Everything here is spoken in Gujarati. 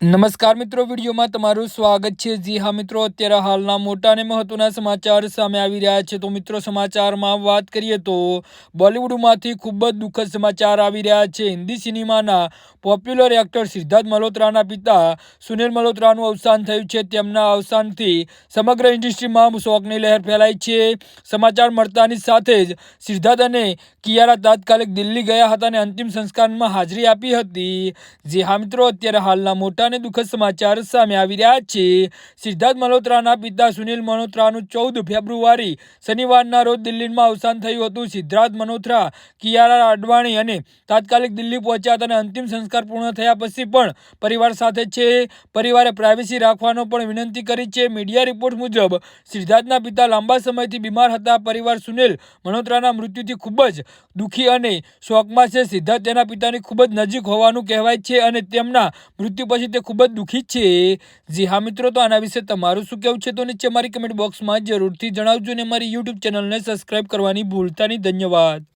નમસ્કાર મિત્રો, વિડીયોમાં તમારું સ્વાગત છે। જી હા મિત્રો, અત્યારે હાલના મોટા અને મહત્વના સમાચાર સામે આવી રહ્યા છે। તો મિત્રો, સમાચારમાં વાત કરીએ તો બોલિવૂડમાંથી ખૂબ જ દુઃખદ સમાચાર આવી રહ્યા છે। હિન્દી સિનેમાના પોપ્યુલર એક્ટર સિદ્ધાર્થ મલ્હોત્રાના પિતા સુનિલ મલ્હોત્રાનું અવસાન થયું છે। તેમના અવસાનથી સમગ્ર ઇન્ડસ્ટ્રીમાં શોકની લહેર ફેલાઈ છે। સમાચાર મળતાની સાથે જ સિદ્ધાર્થ અને કિયારા તાત્કાલિક દિલ્હી ગયા હતા અને અંતિમ સંસ્કારમાં હાજરી આપી હતી। જી હા મિત્રો, અત્યારે હાલના મોટા અને દુઃખદ સમાચાર સામે આવી રહ્યા છે। સિદ્ધાર્થ મલ્હોત્રાના પિતા સુનિલ મલ્હોત્રાનું 14 ફેબ્રુઆરી શનિવારના રોજ દિલ્હીમાં અવસાન થયું હતું। સિદ્ધાર્થ મલ્હોત્રા કિયારા અડવાણી અને તાત્કાલિક દિલ્હી પહોંચ્યા હતા અને અંતિમ સંસ્કાર પૂર્ણ થયા પછી પણ પરિવાર સાથે છે। પરિવારે પ્રાઇવસી રાખવાનો પણ વિનંતી કરી છે। મીડિયા રિપોર્ટ મુજબ સિદ્ધાર્થના પિતા લાંબા સમયથી બીમાર હતા। પરિવાર સુનિલ મલ્હોત્રાના મૃત્યુથી ખૂબ જ દુઃખી અને શોકમાં છે। સિદ્ધાર્થ તેના પિતાની ખૂબ જ નજીક હોવાનું કહેવાય છે અને તેમના મૃત્યુ પછી તે ખૂબ જ દુઃખી છે। જી હા મિત્રો, તો આના વિશે તમારું શું કહેવું છે તો નીચે મારી કમેન્ટ બોક્સમાં જરૂરથી જણાવજો અને મારી યુટ્યુબ ચેનલને સબસ્ક્રાઇબ કરવાની ભૂલતા નહીં। ધન્યવાદ।